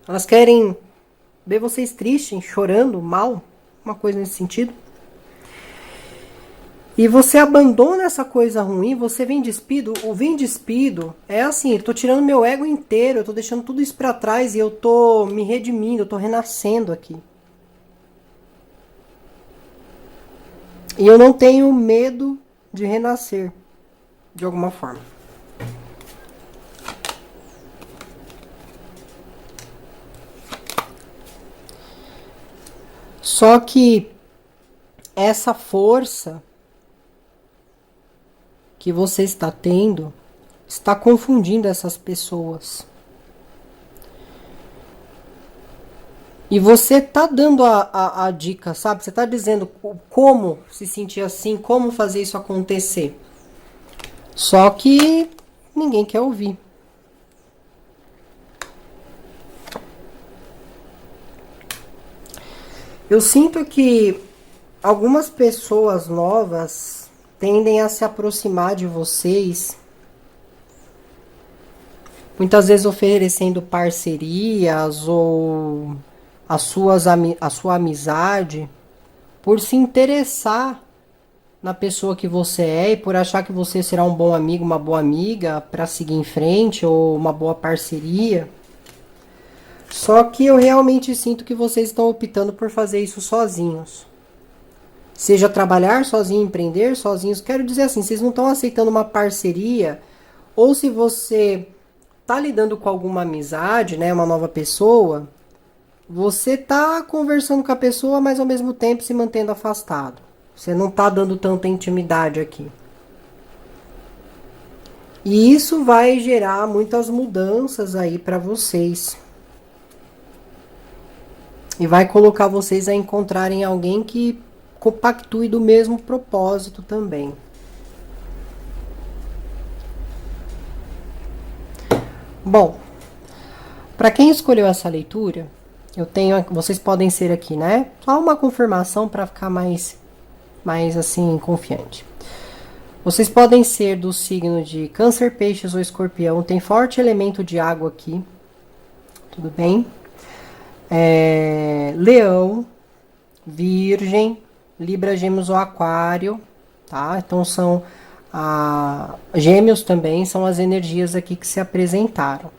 Elas querem ver vocês tristes, chorando, mal, uma coisa nesse sentido. E você abandona essa coisa ruim, você vem despido. O vem despido é assim, eu tô tirando meu ego inteiro, eu tô deixando tudo isso pra trás e eu tô me redimindo, eu tô renascendo aqui. E eu não tenho medo de renascer, de alguma forma. Só que essa força que você está tendo está confundindo essas pessoas. E você tá dando a dica, sabe? Você tá dizendo como se sentir assim, como fazer isso acontecer. Só que ninguém quer ouvir. Eu sinto que algumas pessoas novas tendem a se aproximar de vocês, muitas vezes oferecendo parcerias ou a sua amizade, por se interessar na pessoa que você é e por achar que você será um bom amigo, uma boa amiga para seguir em frente ou uma boa parceria. Só que eu realmente sinto que vocês estão optando por fazer isso sozinhos. Seja trabalhar sozinho, empreender sozinhos. Quero dizer assim, vocês não estão aceitando uma parceria, ou se você está lidando com alguma amizade, né, uma nova pessoa, você está conversando com a pessoa, mas ao mesmo tempo se mantendo afastado. Você não está dando tanta intimidade aqui. E isso vai gerar muitas mudanças aí para vocês. E vai colocar vocês a encontrarem alguém que compactue do mesmo propósito também. Bom, para quem escolheu essa leitura, eu tenho, vocês podem ser aqui, né? Só uma confirmação para ficar mais assim confiante. Vocês podem ser do signo de Câncer, Peixes ou Escorpião. Tem forte elemento de água aqui. Tudo bem? Leão, Virgem, Libra, Gêmeos ou Aquário, tá? Então são Gêmeos também são as energias aqui que se apresentaram.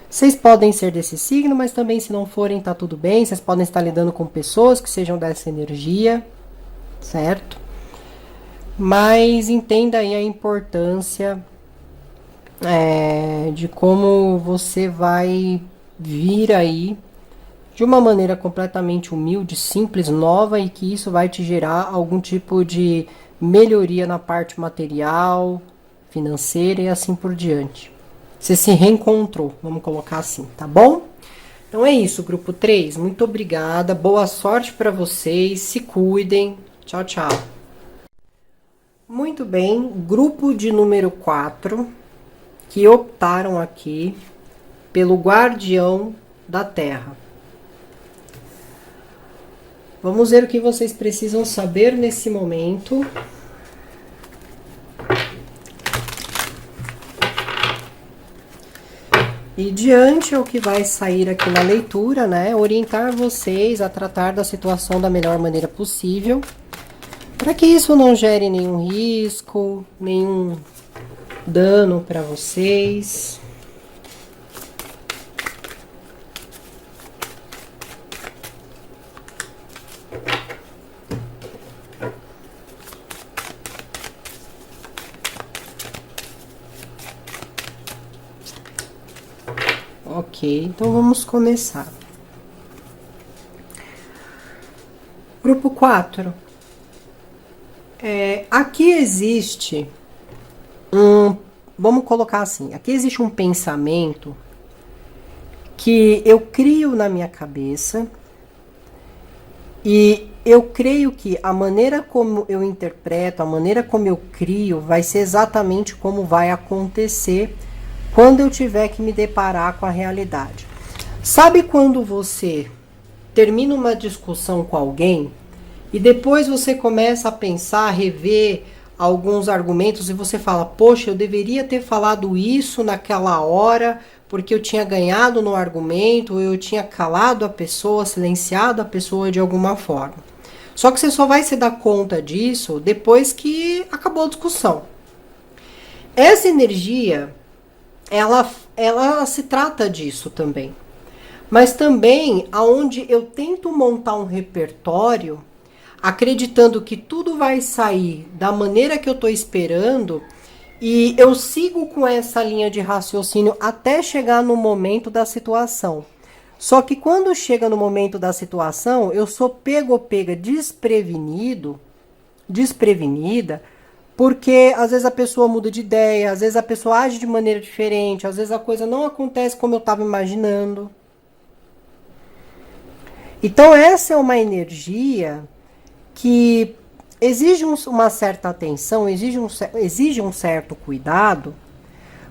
Vocês podem ser desse signo, mas também se não forem, tá tudo bem. Vocês podem estar lidando com pessoas que sejam dessa energia, certo? Mas entenda aí a importância de como você vai vir aí de uma maneira completamente humilde, simples, nova, e que isso vai te gerar algum tipo de melhoria na parte material, financeira e assim por diante. Você se reencontrou, vamos colocar assim, tá bom? Então é isso, grupo 3. Muito obrigada, boa sorte para vocês, se cuidem. Tchau, tchau. Muito bem, grupo de número 4, que optaram aqui pelo Guardião da Terra. Vamos ver o que vocês precisam saber nesse momento. E diante ao que vai sair aqui na leitura, né, orientar vocês a tratar da situação da melhor maneira possível, para que isso não gere nenhum risco, nenhum dano para vocês. Ok, então vamos começar. Grupo 4. Aqui existe vamos colocar assim, aqui existe um pensamento que eu crio na minha cabeça e eu creio que a maneira como eu interpreto, a maneira como eu crio, vai ser exatamente como vai acontecer quando eu tiver que me deparar com a realidade. Sabe quando você termina uma discussão com alguém e depois você começa a pensar, a rever alguns argumentos e você fala, poxa, eu deveria ter falado isso naquela hora porque eu tinha ganhado no argumento, ou eu tinha calado a pessoa, silenciado a pessoa de alguma forma. Só que você só vai se dar conta disso depois que acabou a discussão. Essa energia, ela se trata disso também. Mas também aonde eu tento montar um repertório, acreditando que tudo vai sair da maneira que eu estou esperando, e eu sigo com essa linha de raciocínio até chegar no momento da situação. Só que quando chega no momento da situação, eu sou pego ou pega desprevenida, porque às vezes a pessoa muda de ideia, às vezes a pessoa age de maneira diferente, às vezes a coisa não acontece como eu estava imaginando. Então essa é uma energia que exige uma certa atenção, exige um certo cuidado,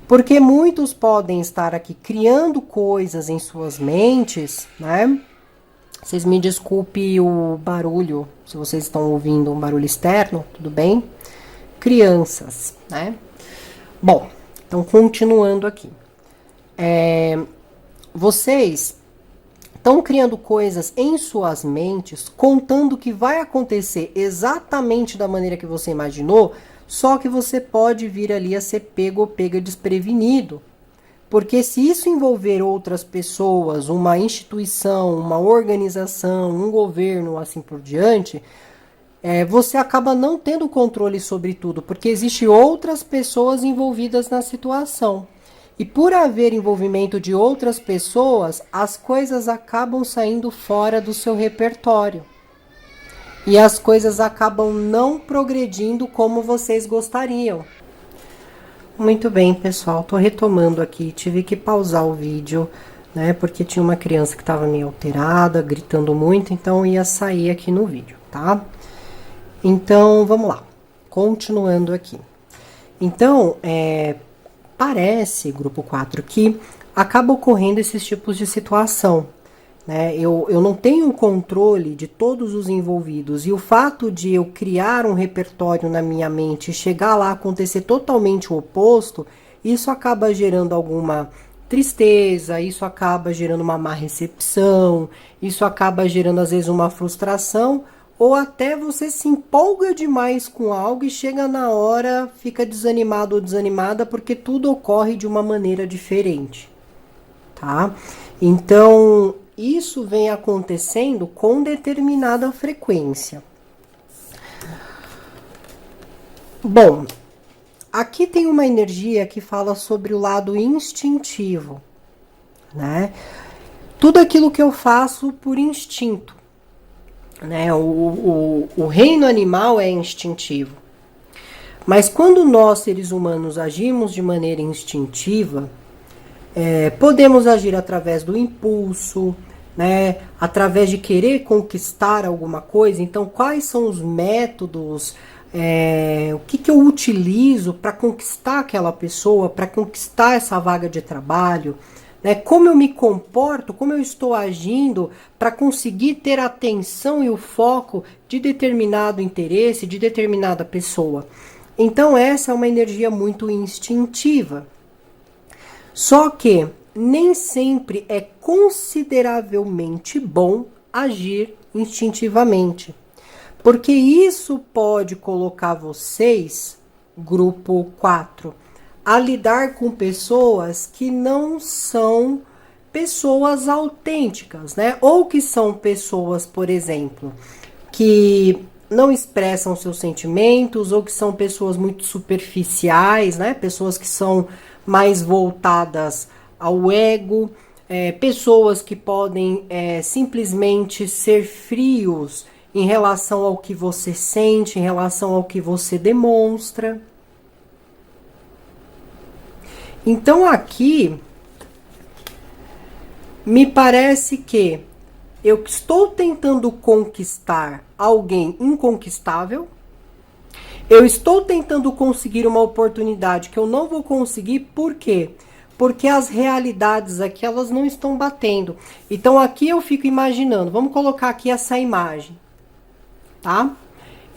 porque muitos podem estar aqui criando coisas em suas mentes, né? Vocês me desculpem o barulho, se vocês estão ouvindo um barulho externo, tudo bem? Crianças, né? Bom, então continuando aqui. Vocês estão criando coisas em suas mentes, contando que vai acontecer exatamente da maneira que você imaginou, só que você pode vir ali a ser pego ou pega desprevenido. Porque se isso envolver outras pessoas, uma instituição, uma organização, um governo, assim por diante, você acaba não tendo controle sobre tudo, porque existem outras pessoas envolvidas na situação. E por haver envolvimento de outras pessoas, as coisas acabam saindo fora do seu repertório. E as coisas acabam não progredindo como vocês gostariam. Muito bem, pessoal, tô retomando aqui, tive que pausar o vídeo, né, porque tinha uma criança que estava meio alterada, gritando muito, então ia sair aqui no vídeo, tá? Então, vamos lá, continuando aqui. Então, parece, grupo 4, que acaba ocorrendo esses tipos de situação, né? Eu não tenho controle de todos os envolvidos, e o fato de eu criar um repertório na minha mente e chegar lá acontecer totalmente o oposto, isso acaba gerando alguma tristeza, isso acaba gerando uma má recepção, isso acaba gerando às vezes uma frustração, ou até você se empolga demais com algo e chega na hora, fica desanimado ou desanimada porque tudo ocorre de uma maneira diferente, tá? Então, isso vem acontecendo com determinada frequência. Bom, aqui tem uma energia que fala sobre o lado instintivo, né? Tudo aquilo que eu faço por instinto. Né? O reino animal é instintivo. Mas quando nós, seres humanos, agimos de maneira instintiva, podemos agir através do impulso, né? Através de querer conquistar alguma coisa. Então, quais são os métodos, o que eu utilizo para conquistar aquela pessoa, para conquistar essa vaga de trabalho? Né, como eu me comporto, como eu estou agindo para conseguir ter a atenção e o foco de determinado interesse, de determinada pessoa. Então essa é uma energia muito instintiva. Só que nem sempre é consideravelmente bom agir instintivamente. Porque isso pode colocar vocês, grupo 4, a lidar com pessoas que não são pessoas autênticas, né? Ou que são pessoas, por exemplo, que não expressam seus sentimentos, ou que são pessoas muito superficiais, né? Pessoas que são mais voltadas ao ego, pessoas que podem simplesmente ser frios em relação ao que você sente, em relação ao que você demonstra. Então aqui, me parece que eu estou tentando conquistar alguém inconquistável, eu estou tentando conseguir uma oportunidade que eu não vou conseguir, por quê? Porque as realidades aqui, elas não estão batendo. Então aqui eu fico imaginando, vamos colocar aqui essa imagem, tá?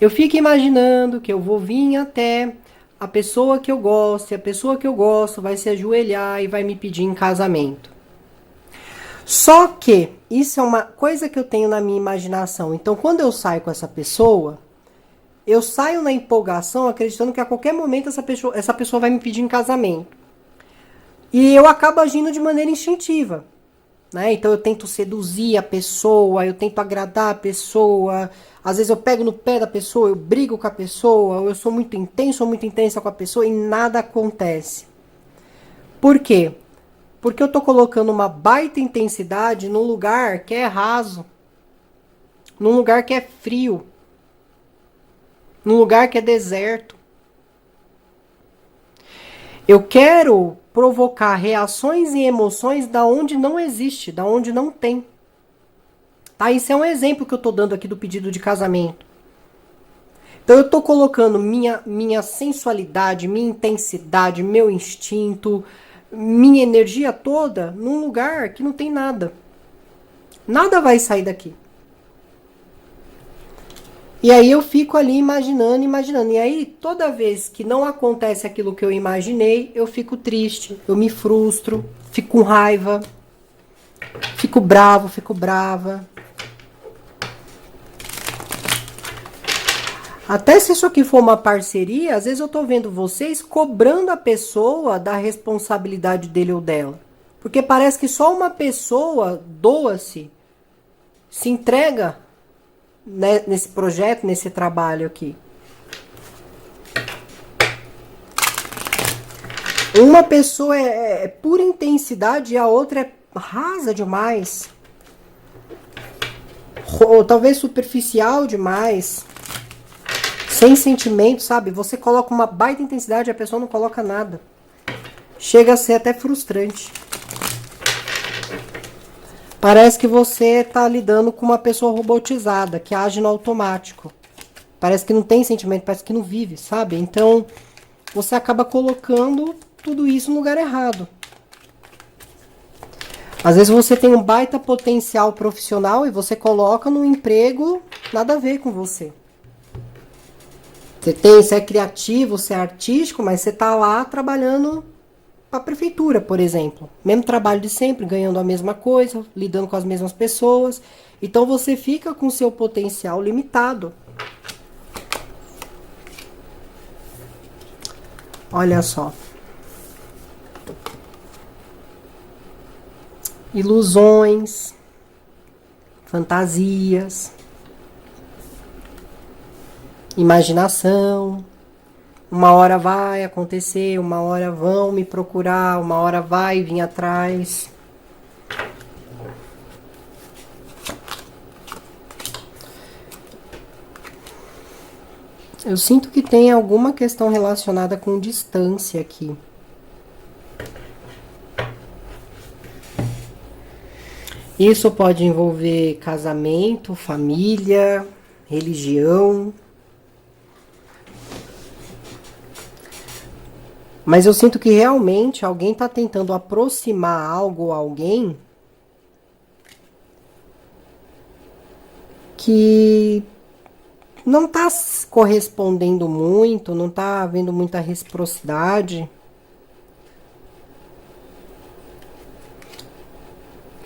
Eu fico imaginando que eu vou vir até a pessoa que eu gosto, e a pessoa que eu gosto vai se ajoelhar e vai me pedir em casamento. Só que isso é uma coisa que eu tenho na minha imaginação. Então, quando eu saio com essa pessoa, eu saio na empolgação acreditando que a qualquer momento essa pessoa vai me pedir em casamento. E eu acabo agindo de maneira instintiva. Né? Então eu tento seduzir a pessoa, eu tento agradar a pessoa, às vezes eu pego no pé da pessoa, eu brigo com a pessoa, eu sou muito intenso ou muito intensa com a pessoa e nada acontece. Por quê? Porque eu tô colocando uma baita intensidade num lugar que é raso, num lugar que é frio, num lugar que é deserto. Eu quero provocar reações e emoções da onde não existe, da onde não tem. Tá? Isso é um exemplo que eu tô dando aqui do pedido de casamento. Então eu tô colocando minha sensualidade, minha intensidade, meu instinto, minha energia toda num lugar que não tem nada. Nada vai sair daqui. E aí eu fico ali imaginando, imaginando. E aí, toda vez que não acontece aquilo que eu imaginei, eu fico triste, eu me frustro, fico com raiva, fico bravo, fico brava. Até se isso aqui for uma parceria, às vezes eu tô vendo vocês cobrando a pessoa da responsabilidade dele ou dela. Porque parece que só uma pessoa doa-se, se entrega, né, nesse projeto, nesse trabalho aqui. Uma pessoa é pura intensidade e a outra é rasa demais. Ou talvez superficial demais. Sem sentimento, sabe? Você coloca uma baita intensidade e a pessoa não coloca nada. Chega a ser até frustrante. Parece que você tá lidando com uma pessoa robotizada, que age no automático. Parece que não tem sentimento, parece que não vive, sabe? Então, você acaba colocando tudo isso no lugar errado. Às vezes você tem um baita potencial profissional e você coloca num emprego nada a ver com você. Você é criativo, você é artístico, mas você tá lá trabalhando para a prefeitura, por exemplo. Mesmo trabalho de sempre, ganhando a mesma coisa, lidando com as mesmas pessoas. Então você fica com seu potencial limitado. Olha só. Ilusões, fantasias, imaginação. Uma hora vai acontecer, uma hora vão me procurar, uma hora vai vir atrás. Eu sinto que tem alguma questão relacionada com distância aqui. Isso pode envolver casamento, família, religião. Mas eu sinto que realmente alguém está tentando aproximar algo ou alguém que não está correspondendo muito, não está havendo muita reciprocidade.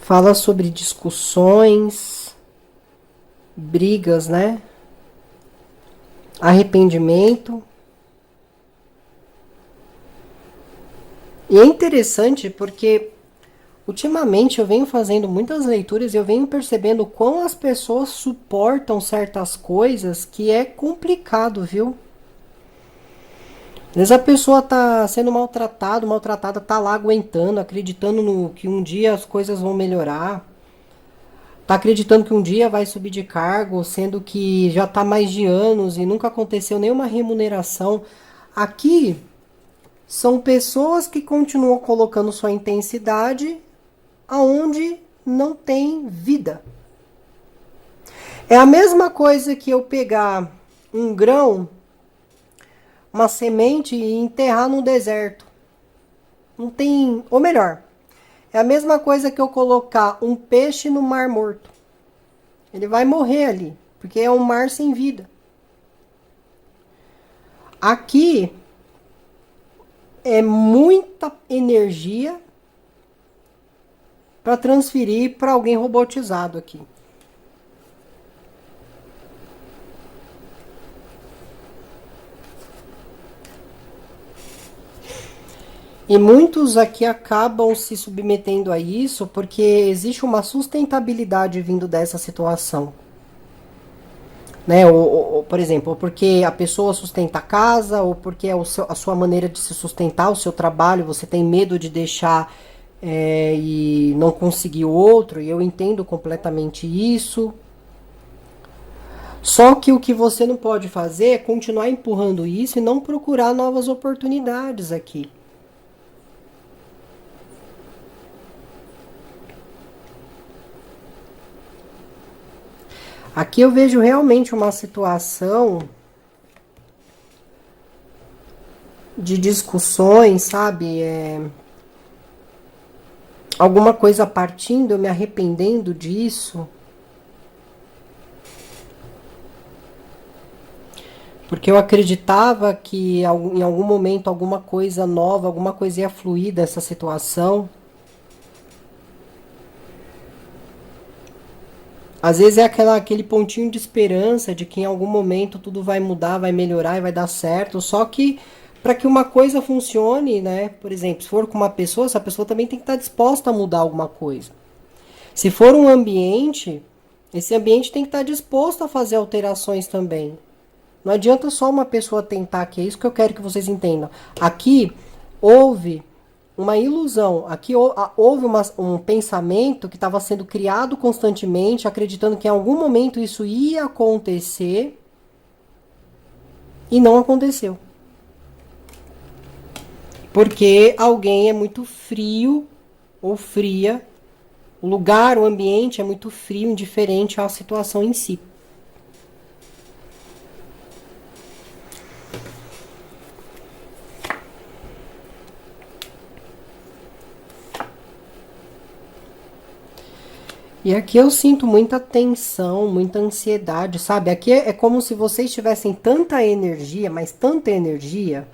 Fala sobre discussões, brigas, né? Arrependimento. E é interessante porque ultimamente eu venho fazendo muitas leituras e eu venho percebendo quão as pessoas suportam certas coisas que é complicado, viu? Às vezes a pessoa tá sendo maltratada, tá lá aguentando, acreditando no que um dia as coisas vão melhorar. Tá acreditando que um dia vai subir de cargo, sendo que já tá mais de anos e nunca aconteceu nenhuma remuneração. Aqui são pessoas que continuam colocando sua intensidade aonde não tem vida. É a mesma coisa que eu pegar um grão, uma semente e enterrar no deserto. Não tem, ou melhor, é a mesma coisa que eu colocar um peixe no mar morto. Ele vai morrer ali, porque é um mar sem vida. Aqui é muita energia para transferir para alguém robotizado aqui. E muitos aqui acabam se submetendo a isso porque existe uma sustentabilidade vindo dessa situação. Né? Ou, por exemplo, ou porque a pessoa sustenta a casa, ou porque é a sua maneira de se sustentar, o seu trabalho, você tem medo de deixar e não conseguir outro, e eu entendo completamente isso. Só que o que você não pode fazer é continuar empurrando isso e não procurar novas oportunidades aqui. Aqui eu vejo realmente uma situação de discussões, sabe? alguma coisa partindo, eu me arrependendo disso. Porque eu acreditava que em algum momento alguma coisa nova, alguma coisa ia fluir dessa situação. Às vezes é aquele pontinho de esperança de que em algum momento tudo vai mudar, vai melhorar e vai dar certo. Só que para que uma coisa funcione, né? Por exemplo, se for com uma pessoa, essa pessoa também tem que estar disposta a mudar alguma coisa. Se for um ambiente, esse ambiente tem que estar disposto a fazer alterações também. Não adianta só uma pessoa tentar, que é isso que eu quero que vocês entendam. Aqui houve uma ilusão, aqui houve um pensamento que estava sendo criado constantemente, acreditando que em algum momento isso ia acontecer e não aconteceu. Porque alguém é muito frio ou fria, o lugar, o ambiente é muito frio, indiferente à situação em si. E aqui eu sinto muita tensão, muita ansiedade, sabe? Aqui é como se vocês tivessem tanta energia, mas tanta energia,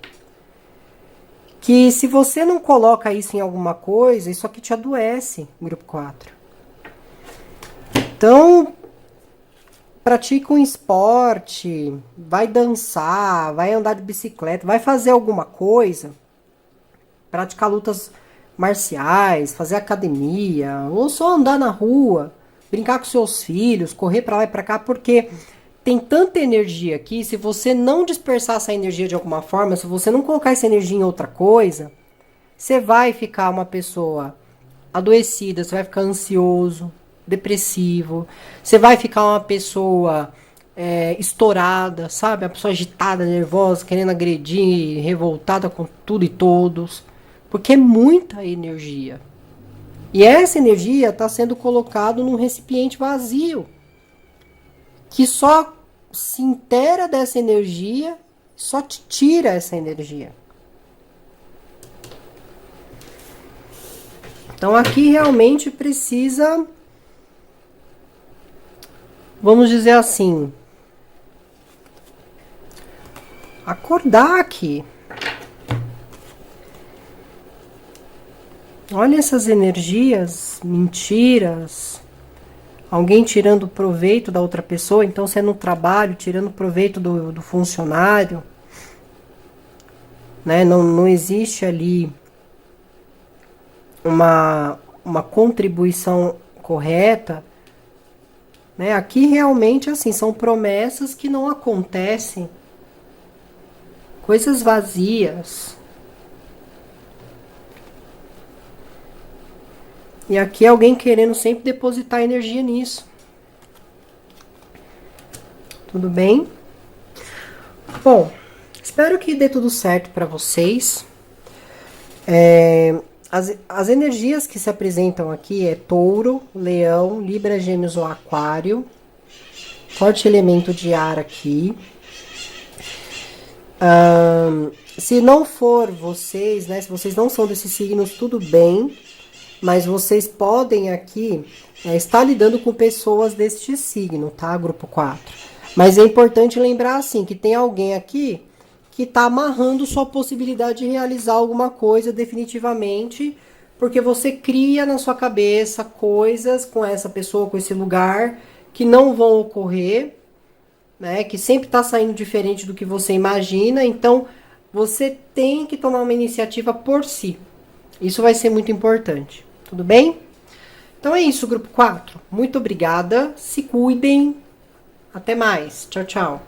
que se você não coloca isso em alguma coisa, isso aqui te adoece, grupo 4. Então, pratica um esporte, vai dançar, vai andar de bicicleta, vai fazer alguma coisa, praticar lutas marciais, fazer academia, ou só andar na rua, brincar com seus filhos, correr para lá e para cá, porque tem tanta energia aqui, se você não dispersar essa energia de alguma forma, se você não colocar essa energia em outra coisa, você vai ficar uma pessoa adoecida, você vai ficar ansioso, depressivo, você vai ficar uma pessoa estourada, sabe? Uma pessoa agitada, nervosa, querendo agredir, revoltada com tudo e todos. Porque é muita energia. E essa energia está sendo colocada num recipiente vazio. Que só se inteira dessa energia, só te tira essa energia. Então aqui realmente precisa, vamos dizer assim, acordar aqui. Olha essas energias, mentiras, alguém tirando proveito da outra pessoa, então você é no trabalho, tirando proveito do funcionário, né? Não existe ali uma contribuição correta, né? Aqui realmente assim, são promessas que não acontecem, coisas vazias. E aqui alguém querendo sempre depositar energia nisso. Tudo bem? Bom, espero que dê tudo certo para vocês. As energias que se apresentam aqui é Touro, Leão, Libra, Gêmeos ou Aquário. Forte elemento de ar aqui. Se não for vocês, né? Se vocês não são desses signos, tudo bem. Mas vocês podem aqui estar lidando com pessoas deste signo, tá? Grupo 4. Mas é importante lembrar, assim, que tem alguém aqui que está amarrando sua possibilidade de realizar alguma coisa definitivamente, porque você cria na sua cabeça coisas com essa pessoa, com esse lugar, que não vão ocorrer, né? Que sempre está saindo diferente do que você imagina. Então, você tem que tomar uma iniciativa por si. Isso vai ser muito importante. Tudo bem? Então é isso, grupo 4. Muito obrigada. Se cuidem. Até mais. Tchau, tchau.